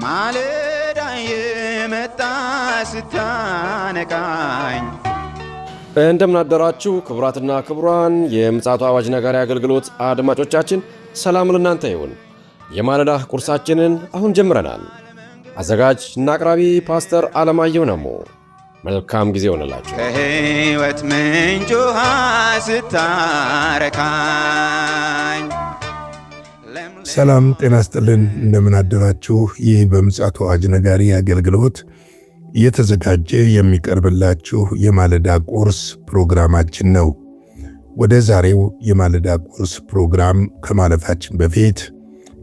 ማለዳ የመጣ ስታነቃኝ እንደምን አደራችሁ ክቡራትና ክቡራን የምፅዓቱ አዋጅ ነጋሪ አገልግሎት አድማጮቻችን፣ ሰላም ለእናንተ ይሁን። የማለዳ ቁርሳችንን አሁን ጀምረናል። አዘጋጅ እና አቅራቢ ፓስተር አለማየሁ ነሞ። መልካም ጊዜ ሆነላችሁ። ከሕይወት ምንጭ ውሃ ስታረካኝ። ሰላም ጤና ይስጥልን። እንደምን አደራችሁ። ይህ በምፅዓቱ አዋጅ ነጋሪ አገልግሎት እየተዘጋጀ የሚቀርብላችሁ የማለዳ ቁርስ ፕሮግራማችን ነው። ወደ ዛሬው የማለዳ ቁርስ ፕሮግራም ከማለፋችን በፊት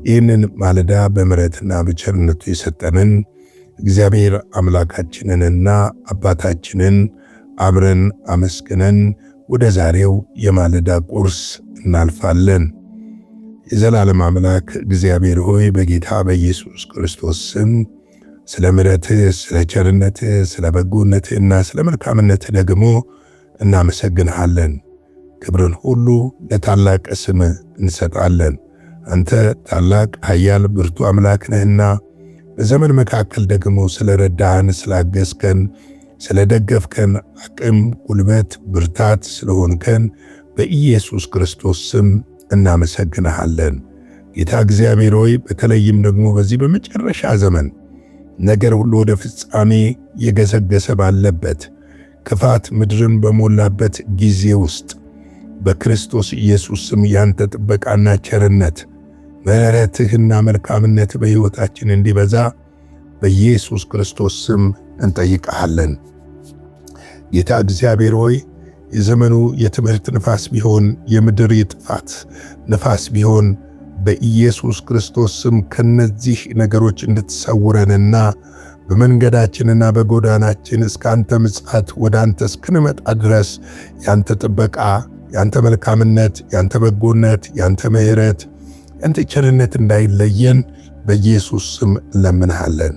ይህንን ማለዳ በምሕረትና በቸርነቱ የሰጠንን እግዚአብሔር አምላካችንንና አባታችንን አብረን አመስግነን ወደ ዛሬው የማለዳ ቁርስ እናልፋለን። የዘላለም አምላክ እግዚአብሔር ሆይ በጌታ በኢየሱስ ክርስቶስ ስም ስለ ምሕረትህ፣ ስለ ቸርነትህ፣ ስለ በጎነትህና ስለ መልካምነትህ ደግሞ እናመሰግንሃለን። ክብርን ሁሉ ለታላቅ ስምህ እንሰጣለን። አንተ ታላቅ ኃያል ብርቱ አምላክ ነህና በዘመን መካከል ደግሞ ስለ ረዳህን፣ ስላገዝከን፣ ስለ ደገፍከን፣ አቅም፣ ጉልበት፣ ብርታት ስለሆንከን በኢየሱስ ክርስቶስ ስም እናመሰግንሃለን። ጌታ እግዚአብሔር ሆይ በተለይም ደግሞ በዚህ በመጨረሻ ዘመን ነገር ሁሉ ወደ ፍጻሜ የገሰገሰ ባለበት ክፋት ምድርን በሞላበት ጊዜ ውስጥ በክርስቶስ ኢየሱስ ስም ያንተ ጥበቃና ቸርነት ምሕረትህና መልካምነት በሕይወታችን እንዲበዛ በኢየሱስ ክርስቶስ ስም እንጠይቅሃለን። ጌታ እግዚአብሔር ሆይ የዘመኑ የትምህርት ንፋስ ቢሆን፣ የምድር የጥፋት ንፋስ ቢሆን በኢየሱስ ክርስቶስ ስም ከነዚህ ነገሮች እንድትሰውረንና በመንገዳችንና በጎዳናችን እስከ አንተ ምጽአት ወደ አንተ እስክንመጣ ድረስ ያንተ ጥበቃ፣ ያንተ መልካምነት፣ ያንተ በጎነት፣ ያንተ ምሕረት፣ ያንተ ቸርነት እንዳይለየን በኢየሱስ ስም እንለምንሃለን።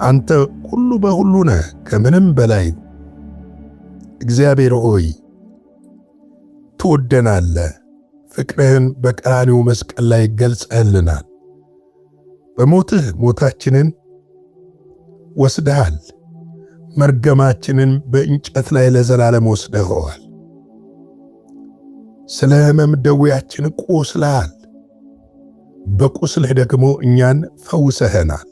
አንተ ሁሉ በሁሉ ነህ፣ ከምንም በላይ እግዚአብሔር ሆይ ትወደናለህ። ፍቅርህን በቀራንዮ መስቀል ላይ ገልጸህልናል። በሞትህ ሞታችንን ወስደሃል። መርገማችንን በእንጨት ላይ ለዘላለም ወስደኸዋል። ስለ ሕመም ደዌያችን ቆስለሃል። በቁስልህ ደግሞ እኛን ፈውሰኸናል።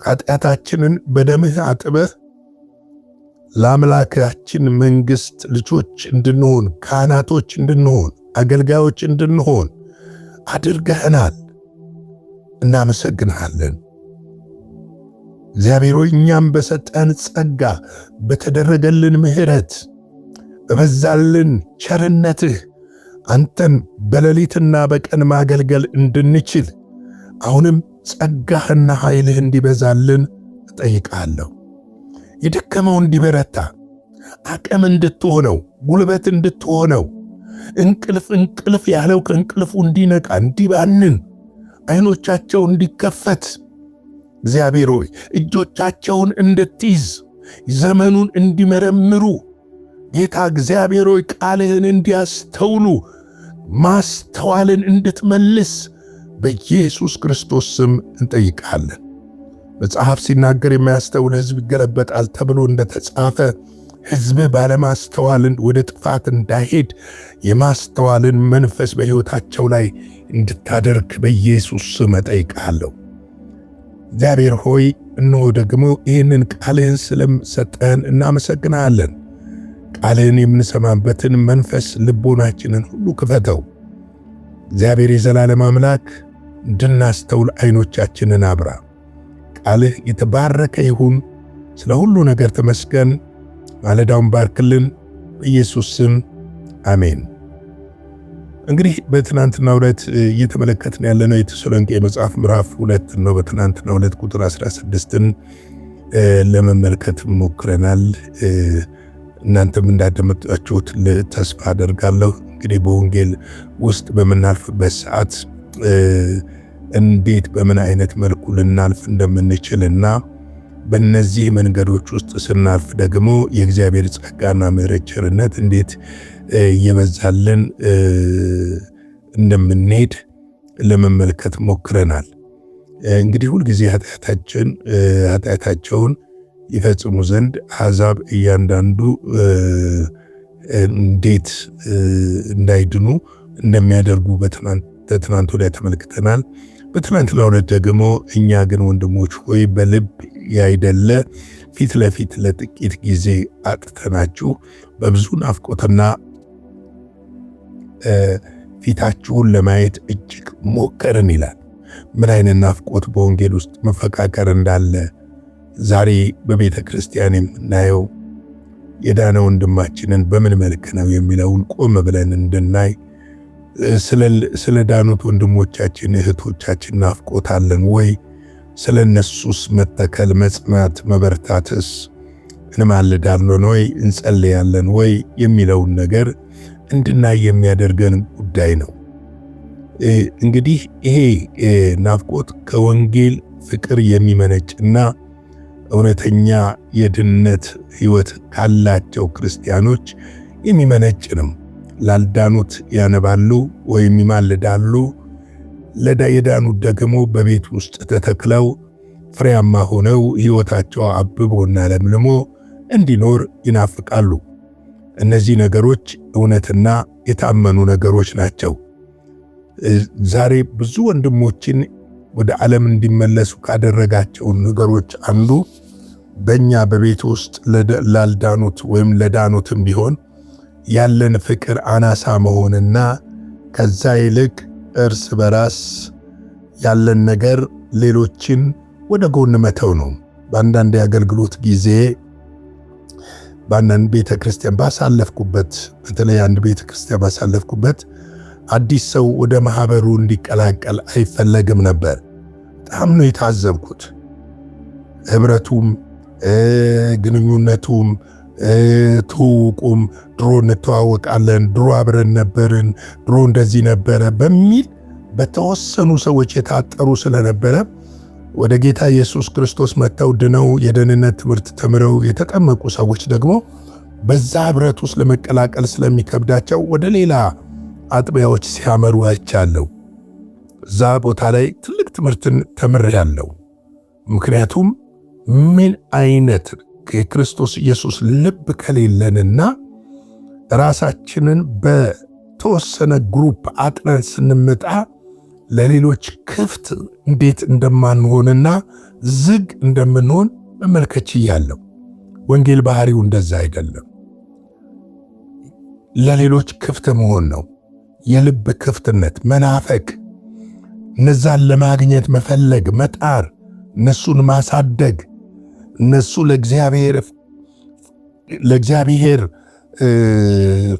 ኃጢአታችንን በደምህ አጥበህ ለአምላካችን መንግሥት ልጆች እንድንሆን፣ ካህናቶች እንድንሆን፣ አገልጋዮች እንድንሆን አድርገህናል። እናመሰግንሃለን። እግዚአብሔር ሆይ እኛም በሰጠን ጸጋ፣ በተደረገልን ምሕረት፣ በበዛልን ቸርነትህ አንተን በሌሊትና በቀን ማገልገል እንድንችል አሁንም ጸጋህና ኃይልህ እንዲበዛልን እጠይቃለሁ። የደከመው እንዲበረታ፣ አቅም እንድትሆነው፣ ጉልበት እንድትሆነው፣ እንቅልፍ ያለው ከእንቅልፉ እንዲነቃ፣ እንዲባንን፣ አይኖቻቸው እንዲከፈት እግዚአብሔር ሆይ እጆቻቸውን እንድትይዝ፣ ዘመኑን እንዲመረምሩ ጌታ እግዚአብሔር ሆይ ቃልህን እንዲያስተውሉ ማስተዋልን እንድትመልስ በኢየሱስ ክርስቶስ ስም እንጠይቃለን። መጽሐፍ ሲናገር የማያስተውል ሕዝብ ይገለበጣል ተብሎ እንደተጻፈ ሕዝብ ባለማስተዋልን ወደ ጥፋት እንዳይሄድ የማስተዋልን መንፈስ በሕይወታቸው ላይ እንድታደርግ በኢየሱስ ስም እጠይቃለሁ። እግዚአብሔር ሆይ እነሆ ደግሞ ይህንን ቃልህን ስለሰጠህን እናመሰግናለን። ቃልህን የምንሰማበትን መንፈስ ልቦናችንን ሁሉ ክፈተው። እግዚአብሔር የዘላለም አምላክ እንድናስተውል አይኖቻችንን አብራ። ቃልህ የተባረከ ይሁን። ስለ ሁሉ ነገር ተመስገን። ማለዳውን ባርክልን። በኢየሱስ ስም አሜን። እንግዲህ በትናንትናው ዕለት እየተመለከትን ያለነው የተሰሎንቄ መጽሐፍ ምዕራፍ 2 ነው። በትናንትናው ዕለት ቁጥር 16ን ለመመልከት ሞክረናል። እናንተም እንዳደመጣችሁት ተስፋ አደርጋለሁ። እንግዲህ በወንጌል ውስጥ በምናልፍበት ሰዓት እንዴት በምን አይነት መልኩ ልናልፍ እንደምንችልና በእነዚህ መንገዶች ውስጥ ስናልፍ ደግሞ የእግዚአብሔር ጸጋና ምሕረት ቸርነት እንዴት እየበዛልን እንደምንሄድ ለመመልከት ሞክረናል። እንግዲህ ሁልጊዜ ኃጢአታቸውን ይፈጽሙ ዘንድ አሕዛብ እያንዳንዱ እንዴት እንዳይድኑ እንደሚያደርጉ በትናንት ወዲያ ተመልክተናል። በትናንትናው ዕለት ደግሞ እኛ ግን ወንድሞች ሆይ በልብ ያይደለ ፊት ለፊት ለጥቂት ጊዜ አጥተናችሁ በብዙ ናፍቆትና ፊታችሁን ለማየት እጅግ ሞከርን ይላል። ምን አይነት ናፍቆት በወንጌል ውስጥ መፈቃቀር እንዳለ ዛሬ በቤተ ክርስቲያን የምናየው የዳነ ወንድማችንን በምን መልክ ነው የሚለውን ቆም ብለን እንድናይ ስለ ዳኑት ወንድሞቻችን እህቶቻችን ናፍቆት አለን ወይ? ስለ እነሱስ መተከል፣ መጽናት፣ መበርታትስ እንማልዳለን ወይ? እንጸልያለን ወይ? የሚለውን ነገር እንድናይ የሚያደርገን ጉዳይ ነው። እንግዲህ ይሄ ናፍቆት ከወንጌል ፍቅር የሚመነጭና እውነተኛ የድነት ሕይወት ካላቸው ክርስቲያኖች የሚመነጭ ነው። ላልዳኑት ያነባሉ ወይም ይማልዳሉ። የዳኑት ደግሞ በቤት ውስጥ ተተክለው ፍሬያማ ሆነው ሕይወታቸው አብቦና ለምልሞ እንዲኖር ይናፍቃሉ። እነዚህ ነገሮች እውነትና የታመኑ ነገሮች ናቸው። ዛሬ ብዙ ወንድሞችን ወደ ዓለም እንዲመለሱ ካደረጋቸው ነገሮች አንዱ በእኛ በቤት ውስጥ ላልዳኑት ወይም ለዳኑትም ቢሆን ያለን ፍቅር አናሳ መሆንና ከዛ ይልቅ እርስ በራስ ያለን ነገር ሌሎችን ወደ ጎን መተው ነው። በአንዳንድ የአገልግሎት ጊዜ በአንዳንድ ቤተ ክርስቲያን ባሳለፍኩበት፣ በተለይ አንድ ቤተ ክርስቲያን ባሳለፍኩበት አዲስ ሰው ወደ ማህበሩ እንዲቀላቀል አይፈለግም ነበር። በጣም ነው የታዘብኩት። ህብረቱም ግንኙነቱም ትውውቁም ድሮ እንተዋወቃለን፣ ድሮ አብረን ነበርን፣ ድሮ እንደዚህ ነበረ በሚል በተወሰኑ ሰዎች የታጠሩ ስለነበረ ወደ ጌታ ኢየሱስ ክርስቶስ መጥተው ድነው የደህንነት ትምህርት ተምረው የተጠመቁ ሰዎች ደግሞ በዛ ህብረት ውስጥ ለመቀላቀል ስለሚከብዳቸው ወደ ሌላ አጥቢያዎች ሲያመሩ አይቻለሁ። እዛ ቦታ ላይ ትልቅ ትምህርትን ተምሬያለሁ። ምክንያቱም ምን አይነት የክርስቶስ ኢየሱስ ልብ ከሌለንና ራሳችንን በተወሰነ ግሩፕ አጥረን ስንመጣ ለሌሎች ክፍት እንዴት እንደማንሆንና ዝግ እንደምንሆን መመልከች እያለሁ። ወንጌል ባህሪው እንደዛ አይደለም። ለሌሎች ክፍት መሆን ነው። የልብ ክፍትነት፣ መናፈቅ፣ እነዛን ለማግኘት መፈለግ፣ መጣር፣ እነሱን ማሳደግ፣ እነሱ ለእግዚአብሔር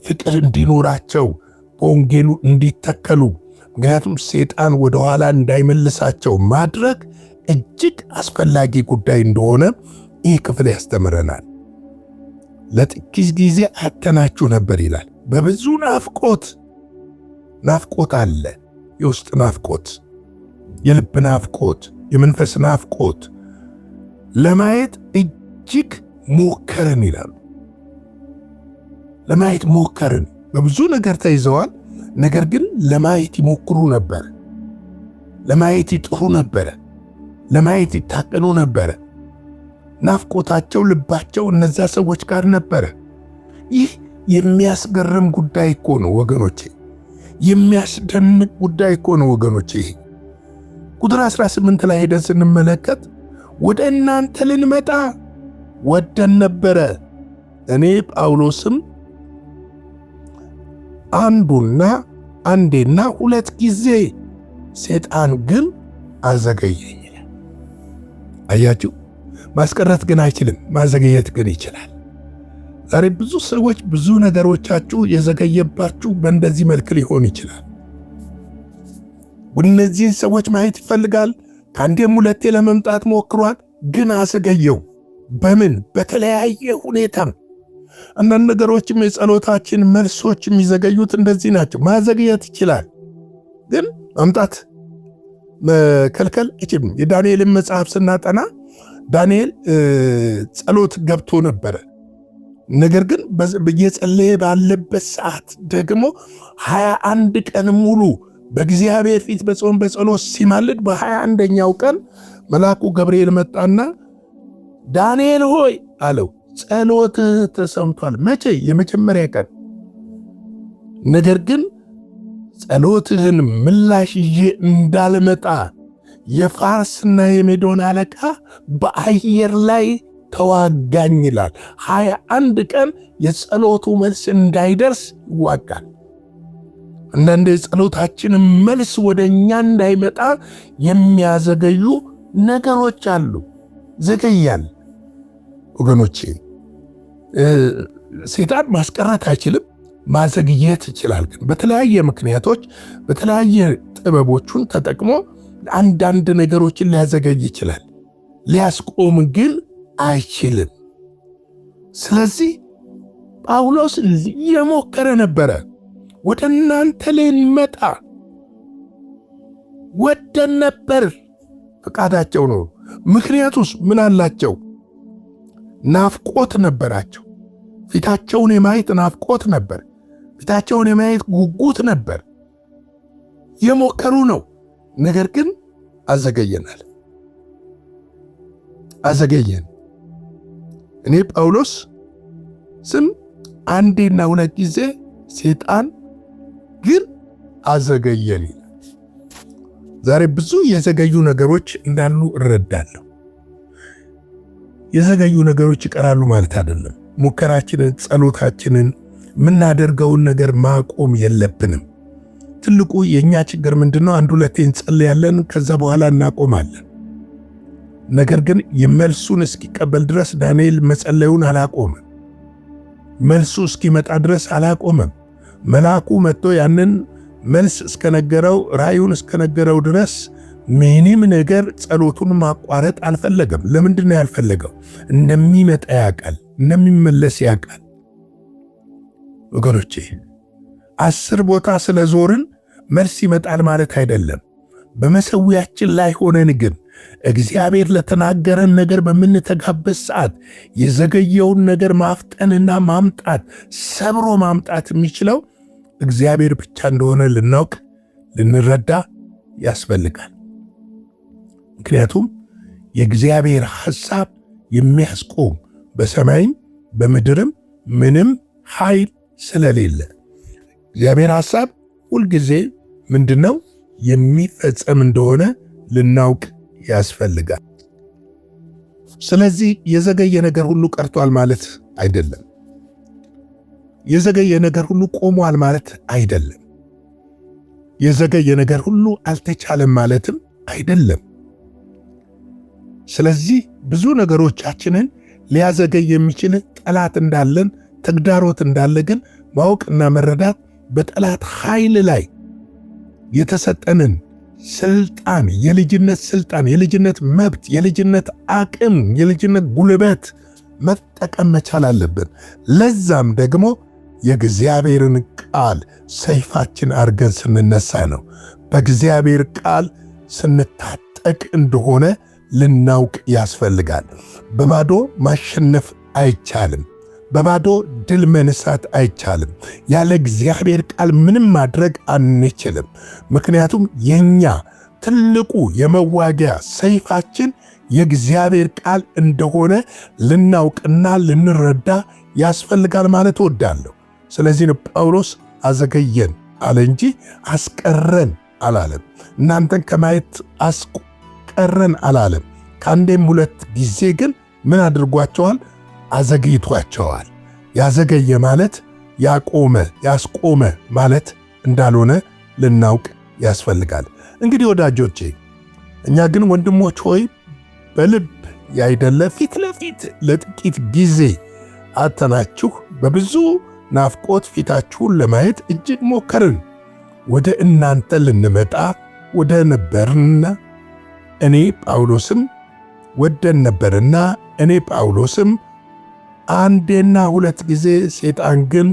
ፍቅር እንዲኖራቸው በወንጌሉ እንዲተከሉ፣ ምክንያቱም ሰይጣን ወደኋላ እንዳይመልሳቸው ማድረግ እጅግ አስፈላጊ ጉዳይ እንደሆነ ይህ ክፍል ያስተምረናል። ለጥቂት ጊዜ አተናችሁ ነበር ይላል። በብዙ ናፍቆት አለ። የውስጥ ናፍቆት፣ የልብ ናፍቆት፣ የመንፈስ ናፍቆት ለማየት እጅግ ሞከርን ይላሉ። ለማየት ሞከርን። በብዙ ነገር ተይዘዋል። ነገር ግን ለማየት ይሞክሩ ነበር። ለማየት ይጥሩ ነበረ። ለማየት ይታቀኑ ነበረ። ናፍቆታቸው፣ ልባቸው እነዛ ሰዎች ጋር ነበረ። ይህ የሚያስገርም ጉዳይ እኮ ነው ወገኖቼ። የሚያስደንቅ ጉዳይ እኮ ነው ወገኖቼ። ቁጥር 18 ላይ ሄደን ስንመለከት ወደ እናንተ ልንመጣ ወደን ነበረ፣ እኔ ጳውሎስም አንዴና ሁለት ጊዜ፣ ሰይጣን ግን አዘገየኝ። አያችሁ፣ ማስቀረት ግን አይችልም፣ ማዘገየት ግን ይችላል። ዛሬ ብዙ ሰዎች ብዙ ነገሮቻችሁ የዘገየባችሁ በእንደዚህ መልክ ሊሆን ይችላል። እነዚህን ሰዎች ማየት ይፈልጋል። ከአንዴም ሁለቴ ለመምጣት ሞክሯል፣ ግን አዘገየው። በምን? በተለያየ ሁኔታ። አንዳንድ ነገሮችም የጸሎታችን መልሶች የሚዘገዩት እንደዚህ ናቸው። ማዘግየት ይችላል፣ ግን ማምጣት መከልከል አይችልም። የዳንኤልን መጽሐፍ ስናጠና ዳንኤል ጸሎት ገብቶ ነበረ። ነገር ግን እየጸለየ ባለበት ሰዓት ደግሞ 21 ቀን ሙሉ በእግዚአብሔር ፊት በጾም በጸሎት ሲማልድ በ21ኛው ቀን መልአኩ ገብርኤል መጣና ዳንኤል ሆይ አለው፣ ጸሎትህ ተሰምቷል። መቼ? የመጀመሪያ ቀን። ነገር ግን ጸሎትህን ምላሽ ይዤ እንዳልመጣ የፋርስና የሜዶን አለቃ በአየር ላይ ተዋጋኝ ይላል። 21 ቀን የጸሎቱ መልስ እንዳይደርስ ይዋጋል። አንዳንድ የጸሎታችን መልስ ወደ እኛ እንዳይመጣ የሚያዘገዩ ነገሮች አሉ። ዘገያል ወገኖቼ። ሰይጣን ማስቀረት አይችልም፣ ማዘግየት ይችላል። ግን በተለያየ ምክንያቶች በተለያየ ጥበቦቹን ተጠቅሞ አንዳንድ ነገሮችን ሊያዘገይ ይችላል፣ ሊያስቆም ግን አይችልም። ስለዚህ ጳውሎስ የሞከረ ነበረ። ወደ እናንተ ልንመጣ ወደን ነበር፣ ፈቃዳቸው ነው። ምክንያቱስ ምን አላቸው? ናፍቆት ነበራቸው። ፊታቸውን የማየት ናፍቆት ነበር። ፊታቸውን የማየት ጉጉት ነበር። የሞከሩ ነው። ነገር ግን አዘገየናል፣ አዘገየን። እኔ ጳውሎስ ስም አንዴና ሁለት ጊዜ ሰይጣን ግን አዘገየን ይላል። ዛሬ ብዙ የዘገዩ ነገሮች እንዳሉ እረዳለሁ። የዘገዩ ነገሮች ይቀራሉ ማለት አይደለም። ሙከራችንን፣ ጸሎታችንን፣ የምናደርገውን ነገር ማቆም የለብንም። ትልቁ የኛ ችግር ምንድነው? አንድ ሁለቴ እንጸልያለን፣ ከዛ በኋላ እናቆማለን። ነገር ግን የመልሱን እስኪቀበል ድረስ ዳንኤል መጸለዩን አላቆመም። መልሱ እስኪመጣ ድረስ አላቆመም። መልአኩ መጥቶ ያንን መልስ እስከነገረው፣ ራእዩን እስከነገረው ድረስ ምንም ነገር ጸሎቱን ማቋረጥ አልፈለገም። ለምንድን ነው ያልፈለገው? እንደሚመጣ ያውቃል፣ እንደሚመለስ ያውቃል። ወገኖቼ 10 ቦታ ስለዞርን መልስ ይመጣል ማለት አይደለም። በመሰዊያችን ላይ ሆነን ግን እግዚአብሔር ለተናገረን ነገር በምንተጋበት ሰዓት የዘገየውን ነገር ማፍጠንና ማምጣት፣ ሰብሮ ማምጣት የሚችለው እግዚአብሔር ብቻ እንደሆነ ልናውቅ ልንረዳ ያስፈልጋል። ምክንያቱም የእግዚአብሔር ሐሳብ የሚያስቆም በሰማይም በምድርም ምንም ኃይል ስለሌለ እግዚአብሔር ሐሳብ ሁልጊዜ ምንድነው? የሚፈጸም እንደሆነ ልናውቅ ያስፈልጋል። ስለዚህ የዘገየ ነገር ሁሉ ቀርቷል ማለት አይደለም። የዘገየ ነገር ሁሉ ቆሟል ማለት አይደለም። የዘገየ ነገር ሁሉ አልተቻለም ማለትም አይደለም። ስለዚህ ብዙ ነገሮቻችንን ሊያዘገይ የሚችል ጠላት እንዳለን፣ ተግዳሮት እንዳለ ግን ማወቅና መረዳት በጠላት ኃይል ላይ የተሰጠንን ስልጣን፣ የልጅነት ስልጣን፣ የልጅነት መብት፣ የልጅነት አቅም፣ የልጅነት ጉልበት መጠቀም መቻል አለብን። ለዛም ደግሞ የእግዚአብሔርን ቃል ሰይፋችን አድርገን ስንነሳ ነው። በእግዚአብሔር ቃል ስንታጠቅ እንደሆነ ልናውቅ ያስፈልጋል። በባዶ ማሸነፍ አይቻልም። በባዶ ድል መንሳት አይቻልም። ያለ እግዚአብሔር ቃል ምንም ማድረግ አንችልም። ምክንያቱም የኛ ትልቁ የመዋጊያ ሰይፋችን የእግዚአብሔር ቃል እንደሆነ ልናውቅና ልንረዳ ያስፈልጋል ማለት እወዳለሁ። ስለዚህ ነው ጳውሎስ አዘገየን አለ እንጂ አስቀረን አላለም። እናንተን ከማየት አስቀረን አላለም። ከአንዴም ሁለት ጊዜ ግን ምን አድርጓቸዋል? አዘግይቷቸዋል። ያዘገየ ማለት ያስቆመ ማለት እንዳልሆነ ልናውቅ ያስፈልጋል። እንግዲህ ወዳጆቼ፣ እኛ ግን ወንድሞች ሆይ በልብ ያይደለ ፊት ለፊት ለጥቂት ጊዜ አተናችሁ በብዙ ናፍቆት ፊታችሁን ለማየት እጅግ ሞከርን። ወደ እናንተ ልንመጣ ወደ ነበርና እኔ ጳውሎስም ወደን ነበርና እኔ ጳውሎስም አንዴና ሁለት ጊዜ ሰይጣን ግን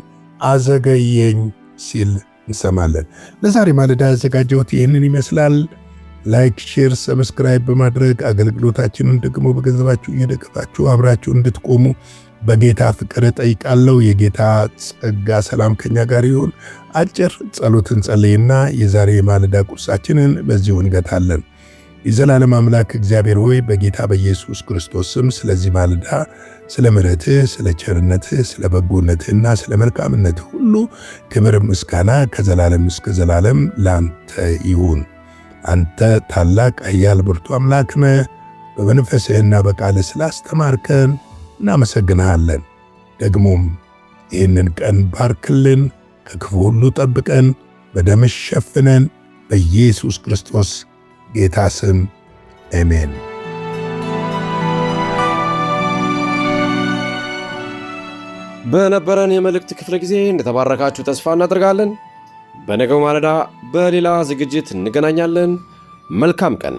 አዘገየኝ ሲል እንሰማለን። ለዛሬ ማለዳ ያዘጋጀሁት ይህንን ይመስላል። ላይክ፣ ሼር፣ ሰብስክራይብ በማድረግ አገልግሎታችንን ደግሞ በገንዘባችሁ እየደገፋችሁ አብራችሁ እንድትቆሙ በጌታ ፍቅር ጠይቃለሁ። የጌታ ጸጋ ሰላም ከኛ ጋር ይሁን። አጭር ጸሎትን ጸልይና የዛሬ የማለዳ ቁርሳችንን በዚሁ እንገታለን። የዘላለም አምላክ እግዚአብሔር ሆይ በጌታ በኢየሱስ ክርስቶስ ስም ስለዚህ ማለዳ ስለ ምሕረትህ፣ ስለ ቸርነትህ፣ ስለ በጎነትህና ስለ መልካምነትህ ሁሉ ክብር ምስጋና ከዘላለም እስከ ዘላለም ላንተ ይሁን። አንተ ታላቅ ኃያል ብርቱ አምላክ ነህ። በመንፈስህና በቃልህ ስላስተማርከን እናመሰግንሃለን። ደግሞም ይህንን ቀን ባርክልን፣ ከክፉ ሁሉ ጠብቀን፣ በደምህ ሸፍነን፣ በኢየሱስ ክርስቶስ ጌታ ስም አሜን። በነበረን የመልእክት ክፍለ ጊዜ እንደተባረካችሁ ተስፋ እናደርጋለን። በነገው ማለዳ በሌላ ዝግጅት እንገናኛለን። መልካም ቀን።